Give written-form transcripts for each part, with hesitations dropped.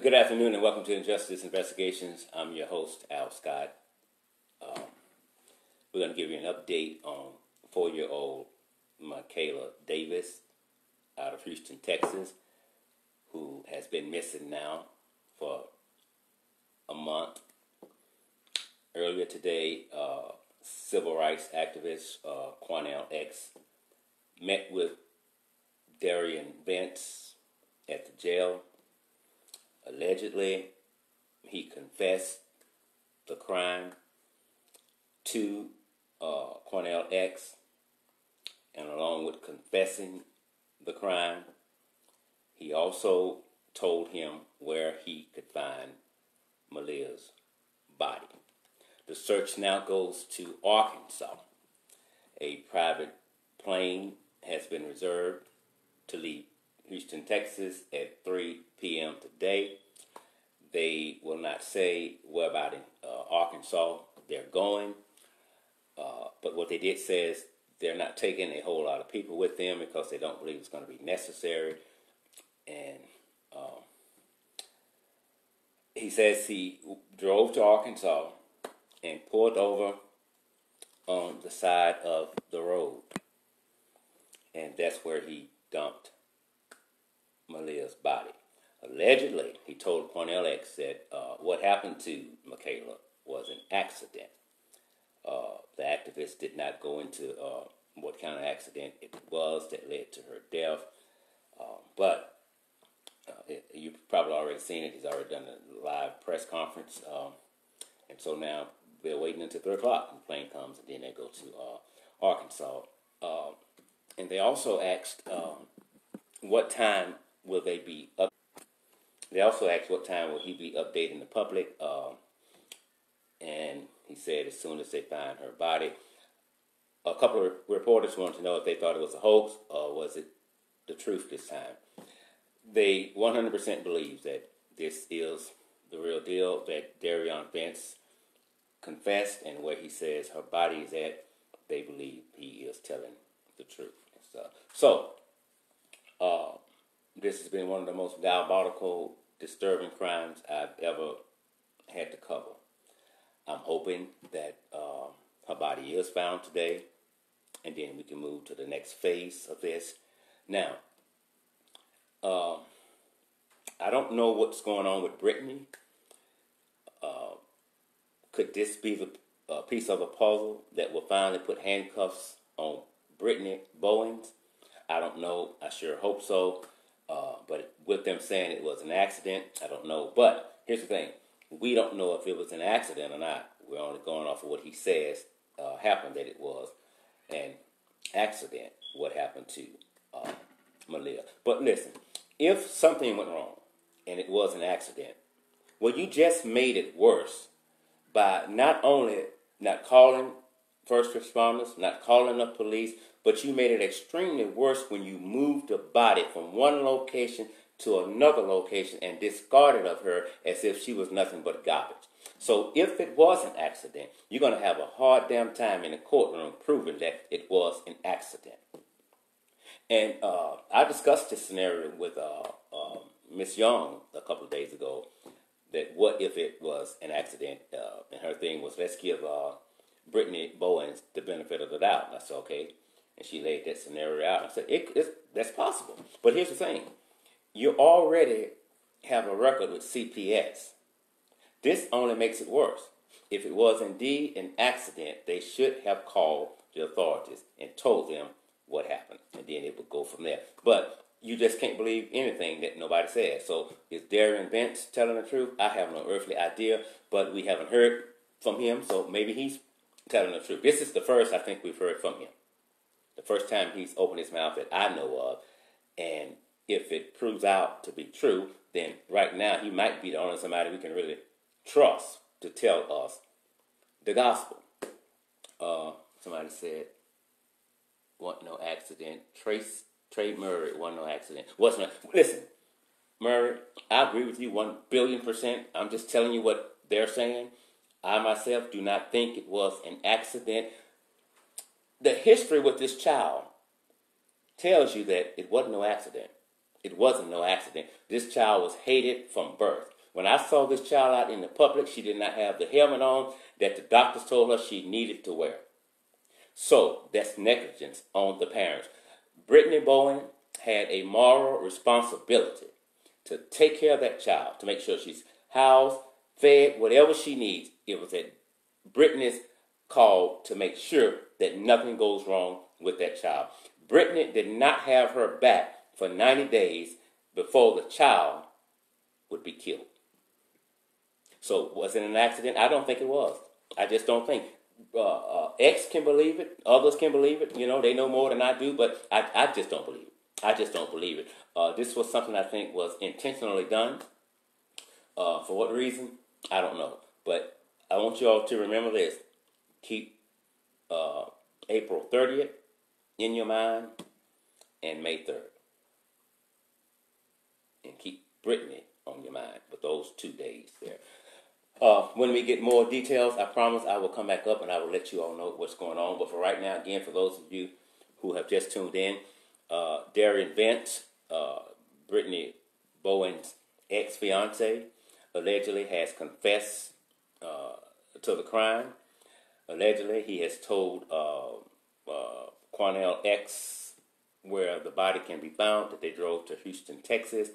Good afternoon and welcome to Injustice Investigations. I'm your host, Al Scott. We're going to give you an update on 4-year-old Maleah Davis out of Houston, Texas, who has been missing now for a month. Earlier today, civil rights activist Qunnell X met with Darion Vence at the jail. Allegedly, he confessed the crime to Qunnell X, and along with confessing the crime, he also told him where he could find Maleah's body. The search now goes to Arkansas. A private plane has been reserved to leave Houston, Texas at 3 p.m. today. They will not say where about in Arkansas they're going, but what they did say is they're not taking a whole lot of people with them because they don't believe it's going to be necessary. And he says he drove to Arkansas and pulled over on the side of the road, and that's where he dumped Maleah's body. Allegedly, he told Qunnell X that what happened to Maleah was an accident. The activist did not go into what kind of accident it was that led to her death, but you've probably already seen it. He's already done a live press conference, and so now they're waiting until 3 o'clock when the plane comes, and then they go to Arkansas. And they also asked what time will they be up? They also asked what time will he be updating the public, and he said as soon as they find her body. A couple of reporters wanted to know if they thought it was a hoax or was it the truth this time. They 100% believe that this is the real deal, that Darion Vence confessed, and where he says her body is at, they believe he is telling the truth. So, this has been one of the most diabolical, disturbing crimes I've ever had to cover. I'm hoping that her body is found today, and then we can move to the next phase of this. Now, I don't know what's going on with Brittany. Could this be the piece of a puzzle that will finally put handcuffs on Brittany Bowens? I don't know. I sure hope so. But with them saying it was an accident, I don't know. But here's the thing. We don't know if it was an accident or not. We're only going off of what he says happened, that it was an accident, what happened to Maleah. But listen, if something went wrong and it was an accident, well, you just made it worse by not only not calling first responders, not calling the police, but you made it extremely worse when you moved the body from one location to another location and discarded of her as if she was nothing but garbage. So if it was an accident, you're going to have a hard damn time in the courtroom proving that it was an accident. And I discussed this scenario with Miss Young a couple of days ago, that what if it was an accident, and her thing was, let's give Brittany Bowens the benefit of the doubt. And I said, okay. And she laid that scenario out. I said, that's possible. But here's the thing. You already have a record with CPS. This only makes it worse. If it was indeed an accident, they should have called the authorities and told them what happened. And then it would go from there. But you just can't believe anything that nobody says. So is Darion Vence telling the truth? I have no earthly idea, but we haven't heard from him, so maybe he's telling the truth. This is the first I think we've heard from him. The first time he's opened his mouth that I know of. And if it proves out to be true, then right now he might be the only somebody we can really trust to tell us the gospel. Somebody said, wasn't no accident. Trey Murray, wasn't no accident. Wasn't. Listen, Murray, I agree with you 1,000,000,000%. I'm just telling you what they're saying. I myself do not think it was an accident. The history with this child tells you that it wasn't no accident. It wasn't no accident. This child was hated from birth. When I saw this child out in the public, she did not have the helmet on that the doctors told her she needed to wear. So that's negligence on the parents. Brittany Bowens had a moral responsibility to take care of that child, to make sure she's housed, fed, whatever she needs. It was at Brittany's call to make sure that nothing goes wrong with that child. Brittany did not have her back for 90 days before the child would be killed. So was it an accident? I don't think it was. I just don't think. X can believe it. Others can believe it. You know, they know more than I do, but I just don't believe it. I just don't believe it. This was something I think was intentionally done. For what reason? I don't know. But I want you all to remember this. Keep April 30th in your mind and May 3rd. And keep Brittany on your mind with those 2 days there. When we get more details, I promise I will come back up and I will let you all know what's going on. But for right now, again, for those of you who have just tuned in, Darion Vence, Brittany Bowens' ex-fiance, allegedly has confessed to the crime. Allegedly, he has told Qunnell X where the body can be found, that they drove to Houston, Texas,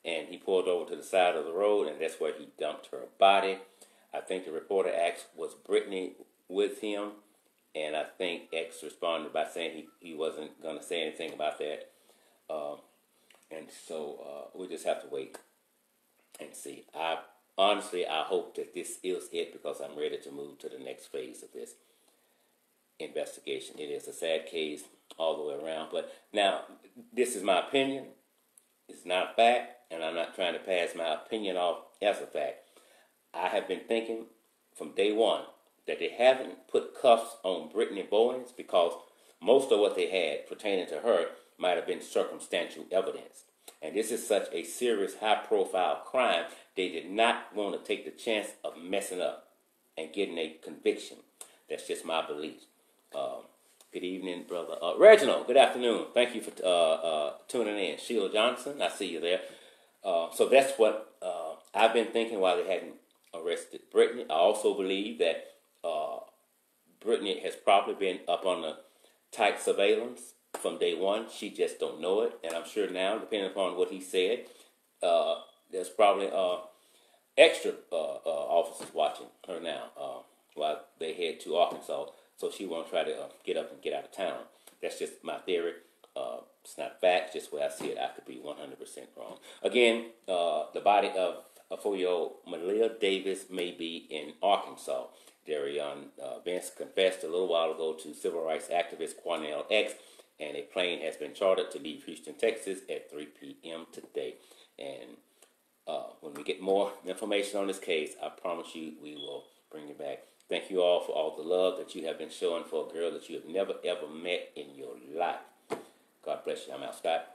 and he pulled over to the side of the road, and that's where he dumped her body. I think the reporter asked, was Brittany with him? And I think X responded by saying he wasn't going to say anything about that. And so we just have to wait and see. Honestly, I hope that this is it, because I'm ready to move to the next phase of this investigation. It is a sad case all the way around. But now, this is my opinion. It's not a fact, and I'm not trying to pass my opinion off as a fact. I have been thinking from day one that they haven't put cuffs on Brittany Bowens because most of what they had pertaining to her might have been circumstantial evidence. And this is such a serious, high-profile crime, they did not want to take the chance of messing up and getting a conviction. That's just my belief. Good evening, brother. Reginald, good afternoon. Thank you for tuning in. Sheila Johnson, I see you there. So that's what I've been thinking while they hadn't arrested Brittany. I also believe that Brittany has probably been up on the tight surveillance from day one. She just don't know it. And I'm sure now, depending upon what he said, there's probably extra officers watching her now while they head to Arkansas. So she won't try to get up and get out of town. That's just my theory. It's not fact, just where I see it. I could be 100% wrong. Again, the body of a 4-year-old Maleah Davis may be in Arkansas. Darion Vence confessed a little while ago to civil rights activist Qunnell X, and a plane has been chartered to leave Houston, Texas at 3 p.m. today. And when we get more information on this case, I promise you we will bring it back. Thank you all for all the love that you have been showing for a girl that you have never, ever met in your life. God bless you. I'm out, Scott.